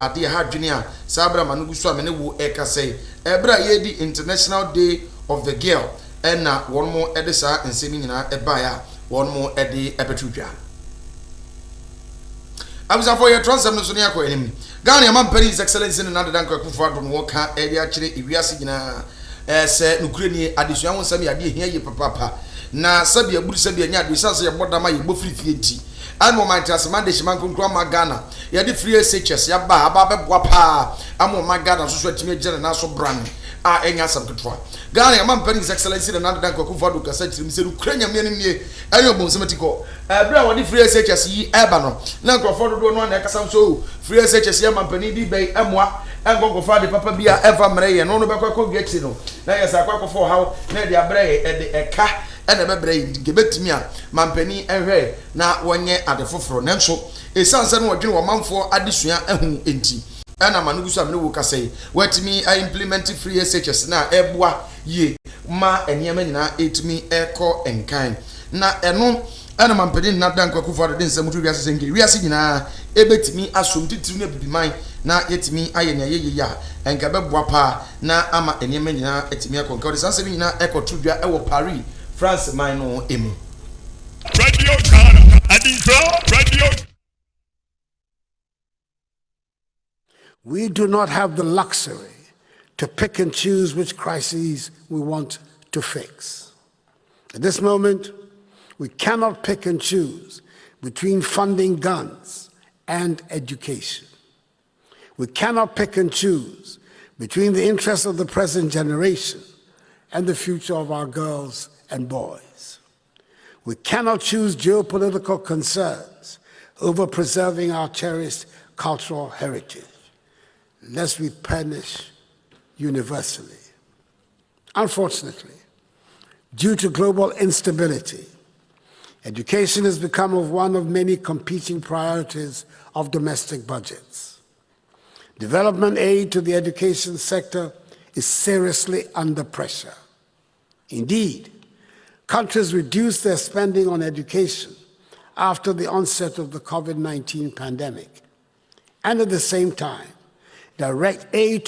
ade ha dwene a sabra manugu so amene wo ekasai ebra ye di International Day of the Girl na won mo ede sa nsemi nyina eba ya won mo ede ebetudwa abuza for your transam no so ne akọ enim Ghana Yama His Excellency na Nana Dankwa Akufo-Addo no woka ede a kire ewiase nyina se nukure ni adesua wonsam ya de hia ye papa na sabia buru sabia nya ade sanse ye bodama ye bofrifie nti an moment as man de shiman konkro ma Ghana ye de free SHS ya ba aba beboa pa amo ma Ghana so so atimi agere na so brand a enya sam ketwa Ghana Yama His Excellency na Nana Dankwa Akufo-Addo kasa tirim se nukure nya me ne ayo bonsematiko bra won de free SHS yi eba no na nkrofo do no na kasa so free SHS Yama Mpani bi bei amoa engongo fa de papa bia eva mreye no no bekwa geti no na yesa akwa for how na de abreye e de eka ena bebreye gebetimi a mampani ehwe na wonye ade foforo nenso esanse no wodwene wo manfo adesua ehun enti ena manugusu amene wo kasai watimi a implement free SHS na eboa ye ma eniema nyina etimi eko enkan na eno ena mampani na Dankwa Akufo-Addo de nsam tuwi asese ngiri wi ase nyina ebetimi asom titiri na bibiman na yetimi aye ne ye ya enka beboa pa na ama eniema nyina etimi akonka odi sanse nyina ekotudwa ewo Paris France man no emu Radio Ghana Radio. We do not have the luxury to pick and choose which crises we want to fix. At this moment, we cannot pick and choose between funding guns and education. We cannot pick and choose between the interests of the present generation and the future of our girls and boys. We cannot choose geopolitical concerns over preserving our cherished cultural heritage, lest we perish universally. Unfortunately, due to global instability, education has become one of many competing priorities of domestic budgets. Development aid to the education sector is seriously under pressure. Indeed, countries reduced their spending on education after the onset of the COVID-19 pandemic, and at the same time, direct aid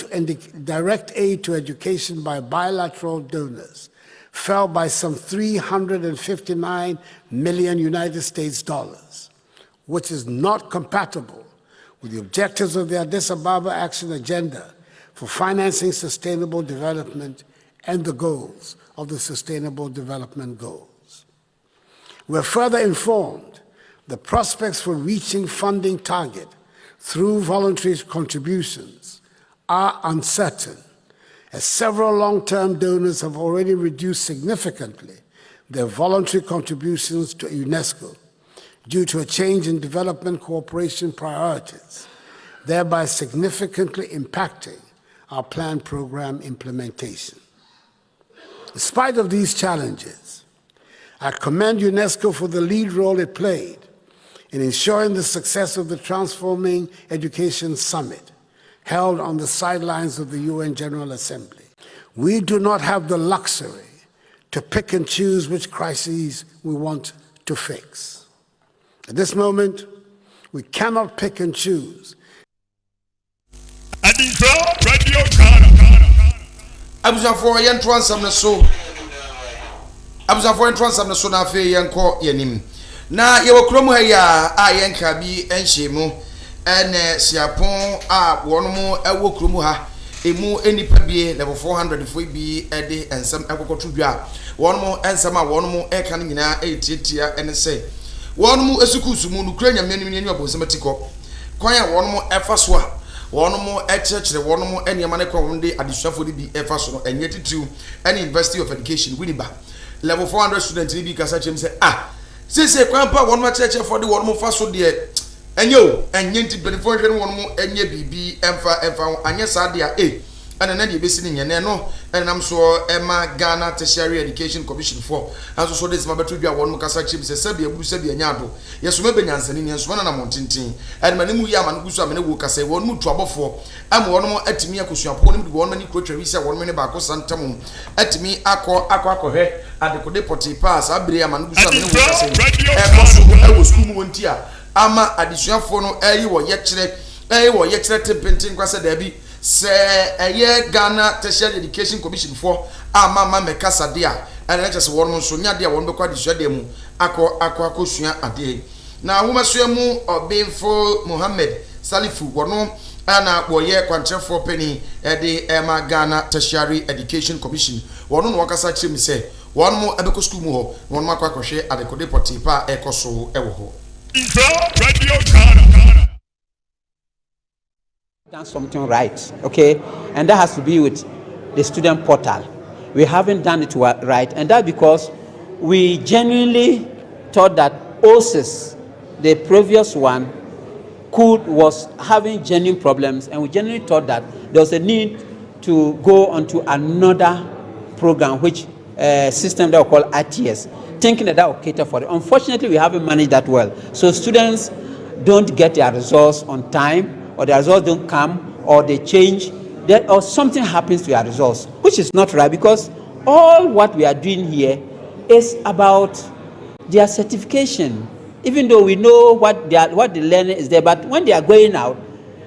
to education by bilateral donors fell by some $359 million United States dollars, which is not compatible with the objectives of the Addis Ababa Action Agenda for financing sustainable development and the goals of the Sustainable Development Goals. We're further informed the prospects for reaching funding target through voluntary contributions are uncertain, as several long-term donors have already reduced significantly their voluntary contributions to UNESCO due to a change in development cooperation priorities, thereby significantly impacting our planned program implementation. In spite of these challenges, I commend UNESCO for the lead role it played in ensuring the success of the Transforming Education Summit held on the sidelines of the UN General Assembly. We do not have the luxury to pick and choose which crises we want to fix. At this moment, we cannot pick and choose. Radio Ghana. Abuzafo yen transam na so. Abuzafo yen transam na so na afi yen ko yenim. Na ye wokromu ha ya a yen ka bi enhyemu ene siapon a wono ewo kromu ha emu enipa bie level 400 fo bi ede ensam ekokotudwa wono ensam a wono eka nyina etietia ene se wono esukusu mu nukura nyame ni abonsematiko kwan a wono efa so a wono mo echechere wono mo eniama ne kwa wonde adisuafo bi efa so no enye titu any University of Education Winneba level 400 students ni bi kasa chem se sese kwan pa wono echechere for the wono mo fa so de enyo enye nti benefo hwe wono mo enye bibi emfa anye sade a ene na de besi ni nyene no ene nam so ema Ghana Tertiary Education Commission for anso so this mabeto dwa wono kasa chem se sabe aburu sabe anyado yeso me benyansani ni enso na montintin ene mane mu yi ama no gusu amene wo kasa wono mu tuabofo am wono mo atimi akosuapo no de wono ni krotwa wi se wono me ne ba ko santam atimi akọ adekode poti pass abire ama no gusu amene wo kasa e ko so e wo school mu wonti a ama adisuafo no ayi wo ye kire wo ye kyerɛ tempentin kwasa da bi sɛ ɛyɛ Ghana Tertiary Education Commission for ama mekasa de a ɛna kyerɛ sɛ wɔn nso nya de a wɔn bɛkɔ adesua de mu akɔsua ade na womasua mu Obinfo Mohammed Salifu wɔn ana wɔyɛ kwankyerɛfoɔ penny de ɛma Ghana Tertiary Education Commission wɔn no wɔkasa kyerɛ mi sɛ wɔn mo ɛbɛkɔ school mu hɔ wɔn mo akɔhwɛ adekode pɔte pa ɛkɔ so ɛwɔ hɔ. Radio Ghana. Done something right, okay, and that has to be with the student portal. We haven't done it right, and that because we genuinely thought that OSIS, the previous one, was having genuine problems, and we genuinely thought that there was a need to go onto another program, which system that we call RTS, thinking that will cater for it. Unfortunately, we haven't managed that well, so students don't get their results on time, or the results don't come, or they change, or something happens to their results, which is not right, because all what we are doing here is about their certification. Even though we know what the learning is there, but when they are going out,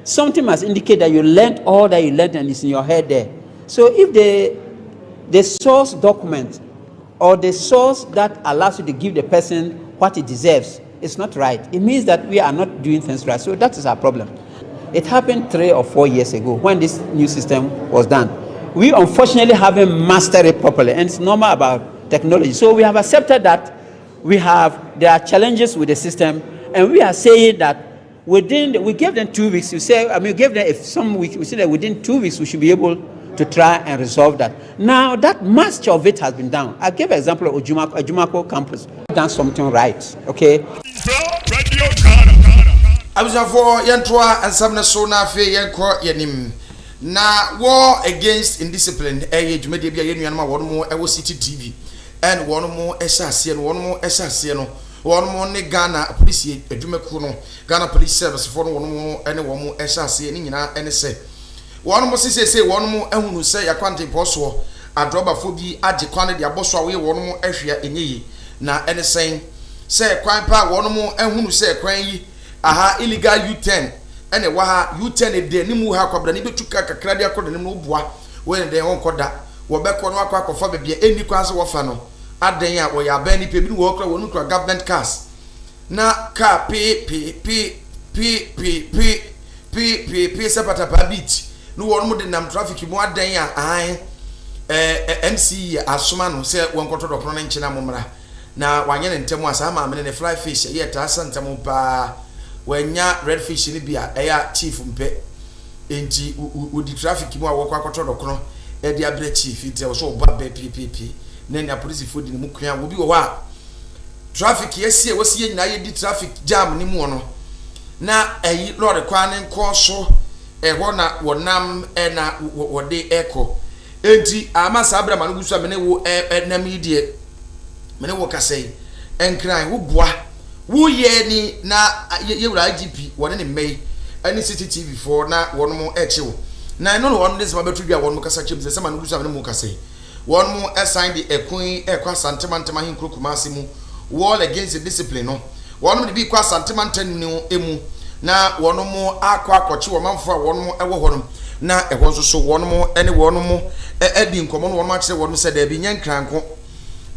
something must indicate that you learned all that you learned and it's in your head there. So if the source document or the source that allows you to give the person what he deserves is not right, it means that we are not doing things right. So that is our problem. It happened 3 or 4 years ago when this new system was done. We unfortunately haven't mastered it properly, and it's normal about technology. So we have accepted that there are challenges with the system, and we are saying that we gave them 2 weeks. We gave them some weeks. We said that within 2 weeks we should be able to try and resolve that. Now that much of it has been done. I gave an example of Ojumako campus. Done something right, okay? Radio Ghana. Abusafo yentoa ansam so na afi yenko yenim na war against indiscipline dwumade bia yenuanama wonmo ewo City TV and wonmo ehase no wonmo ne Ghana police adwumaku no Ghana Police Service for no wonmo ene wonmo ehase ni nyina ene se wonmo sesese wonmo ehunu se yakwante poso adrobafo bi age kwane de aboso awe wonmo ehwea enyeyi na ene sen se kwan pa wonmo ehunu se kwan yi aha illegal U10 ene wa ha U10 de ni mu ha kwabra ni betuka kakra de akodo ni mu boa we de won koda wo be ko no akwa bebia eni kwanse wo fa no adan a wo ya ba ni pe bi wo kra wonu kra government cars na ka p sepata pa beach no wo no de nam traffic mu adan a MC asoma no se won koto do kono nchi na momra na wanye ne ntemu asa ma me ne fly fish ye ta asa ntemu pa wanya red fish ni bia eya chief mpe enti udi traffic mu awoko akoto dokono e dia bre chief ite so ba be ppp na nya police fodi ni mu kwan wo bi wo ha traffic yesie wosie nyina ye di traffic jam ni mu no na eyi lord kwan nko so ho na wonam na wode eko enti amasa abrama no gusu amene wo na media mene wo kasei enkran wo boa wo ye ni na yewura IGP wone ne mei ani City TV for na won mo echiwo na no won this mabetu bia won mo kasa chim se ma no gusu amene mo kasei won mo assign the ekun ekwa santemantema hin krokumase mu wall against the discipline no won mo bi kwa santemantan ni emu na won mo akwa akwachi wo manfo a won mo ewo ho no na ehwo so won mo ene won mo edi nkomo no won ma kire won se da bi nyankranko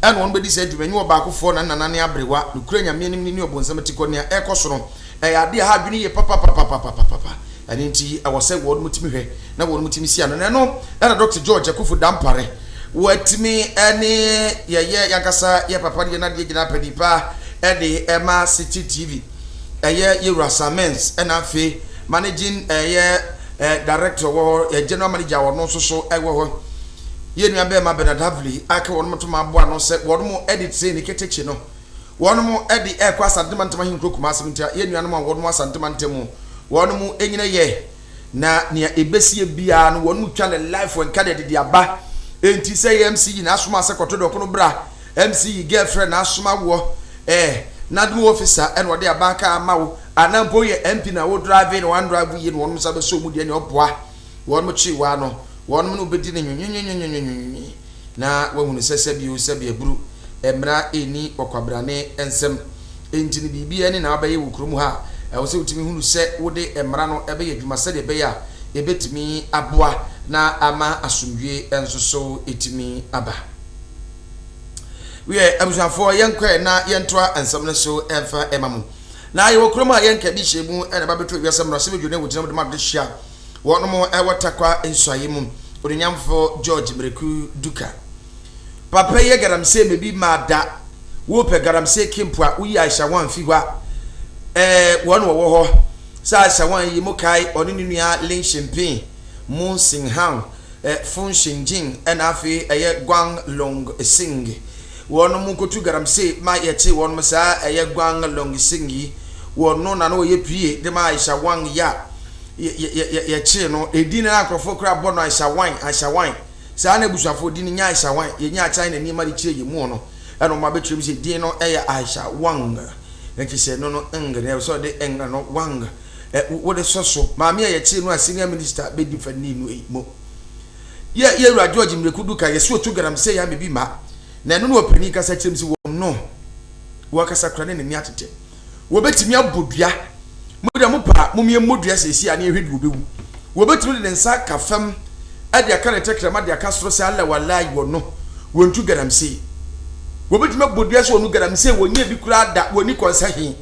and one body said, when you are back for an abrewa, Ukraine, meaning your bonsamaticonia, ecosron, I dear have been papa. And indeed, I was said, what mutimi, now what mutimisian, and I know that Dr. George, a kufu dampare, what me any yakasa, papa, pedipa, Eddie Emma City TV, a year Rasamens, and I fee managing a year director or a general manager or no so ever. Yenu ambe ma Benadavli aka wonu to ma boa no se wonu mo edit say ni ketechi no wonu mo edi ekwa santemantema hin krokuma asemtia yenu anu ma wonu asantemantemu wonu mo enyina ye na nia ebesie bia no wonu twa le life when kada de aba enti say MC na asoma asekoto do kono bra MC girlfriend na asoma wo na do officer en wode aba ka amawo anampo ye MP na wo drive one drive ye no wonu sabe so mu de ne oboa wonu mo chi wa no won no bedi ne nyonyonyonyonyonyi na wahunu sese buru emra eni okwabrane ensem enti ni bibia ni na abaye wukrum ha wo se utimi hunu se wo de emra no ebe ye dwuma se de be ya ebetimi aboa na ama asomdwe enso so etimi aba we abusuafo yenkwe na yentoa ensam ne so emfa emamu na ye wokroma yenka bi hyemu ena ba beto wiasam no se bedwo ne wogina de ma de hia wono mo ewotakwa ensuaye mu onyamfo George Mreku Duka papa ye garamse mebi mada wo pe garamse kimpua uyi Aisha wan fi hwa wono wo ho sa Aisha wan yi mukai oni nua Lin Champagne Moon Sing Han Fun Shinjin ena afi eye Gwang Long Sing wono mu kotu garamse ma ye che wono mo sa eye Gwang Long Sing wono na no ye pie de ma Aisha wan ya ye che no edi na akrofo kra bono Aisha wan sa na busuafo di ni nya Aisha wan ye nya China ni ma di kire ye mu no eno ma betwem se di no eye Aisha wan nti se no no ngre so de enga no wan wo de soso ma me ye che no a senior minister be different ni no mo ye Ewura George Mreku Duka ye so tu garam se ya me bi ma na no no opani kasa kyerem se wo no wo kasa kra ne ni atete wo betimi abodua mo de mo pa mo mie modua sesi ani ehwedu obewu wo betimi de nsa ka fam ade aka ne tekra ma de aka soro se alla wallahi wo no wo ntu garam se wo betimi abodua se wo no garam se wo nya bi kura da wo ni konsa hin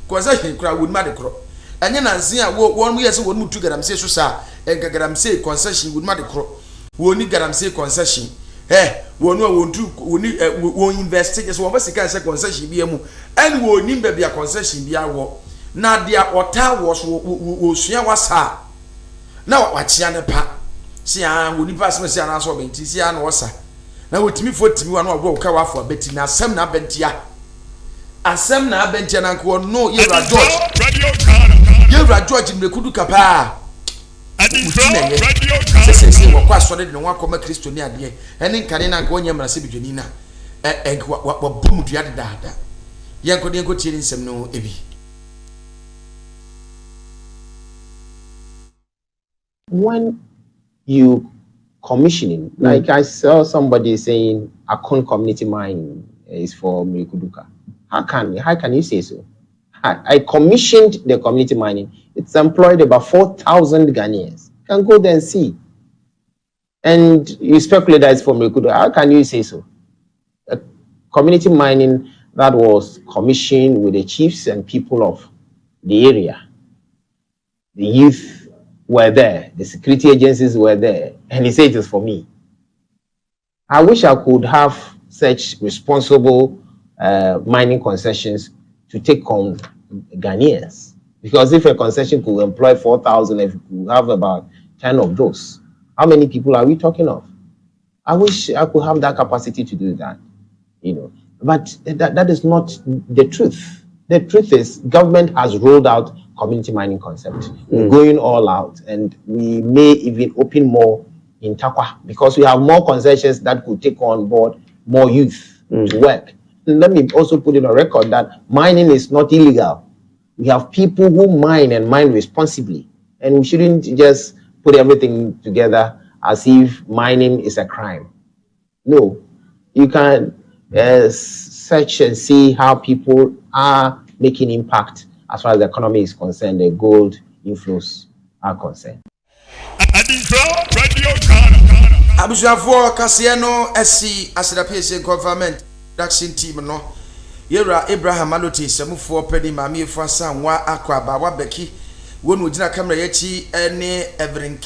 kura wo ma de kro enye nanse a wo mo yese wo no tu garam se so sa enka garam se concession wo ma de kro wo ni garam se concession wo no wo ntu wo ni wo invest just wo ba sika se concession bi emu en wo ni ba bia concession bi awo na dia ota wo so wo sua wasa na wachia ne pa si an wo ni pa se na so benti si an wasa na wotimi fotimi wa na wo ka wafo beti na asem na bentia na nko no Ewura George Mreku Duka pa se wo kwa so de no akoma Kristo ni ade ene nkane na nko onye mra se bidwani na wa bom dua de daada yenko de nko tieri nsem no ebi. When you commissioning, like I saw somebody saying Akon community mining is for Mreku Duka. How can you say so? I commissioned the community mining. It's employed about 4,000 Ghanaians. You can go there and see. And you speculate that it's for Mreku Duka. How can you say so? A community mining that was commissioned with the chiefs and people of the area. The youth were there, the security agencies were there, and he said it was for me. I wish I could have such responsible mining concessions to take on Ghanaians. Because if a concession could employ 4,000, if we could have about 10 of those, how many people are we talking of? I wish I could have that capacity to do that, But that is not the truth. The truth is, government has rolled out community mining concept. We're going all out, and we may even open more in Takwa because we have more concessions that could take on board more youth to work. And let me also put it on record that mining is not illegal. We have people who mine and mine responsibly, and we shouldn't just put everything together as if mining is a crime. No, you can search and see how people are making impact as far as the economy is concerned, the gold inflows are concerned. Abusuafo kase no esi asedapese government production team no Ewura Abraham Aloti semufo pedi mami efo asanwa akwaba wabeki wonu gina camera yachi ene Everin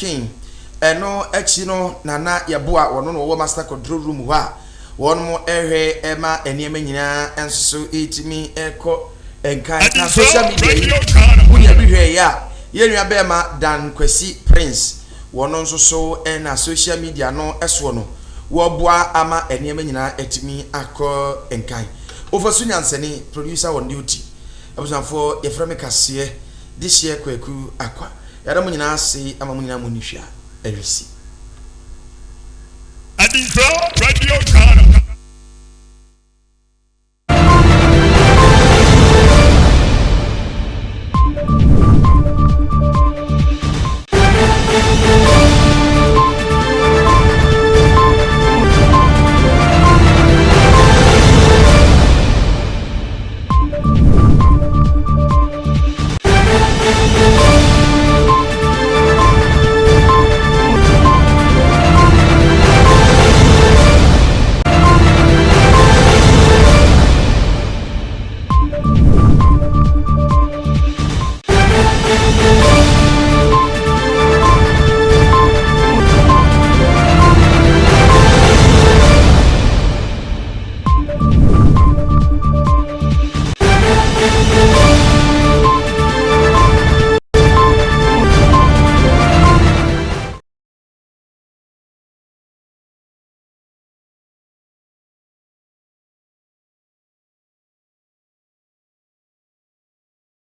eno echi no nana yeboa wono no wo master control room wa wono mo ehwe ema eniema nyina enso etimi eko enkai na social media wunya bihwe ya yenua bema Dan Kwesi Prince wono nso so na social media no eso no wo boa ama eniema nyina etimi akọ enkai ofosu nyansani producer on duty abusanfo yeframe kase this year Kwaku Akwa yada mo nyina ase ama mo nyina mo nihwa erisi Adinso Radio Ghana.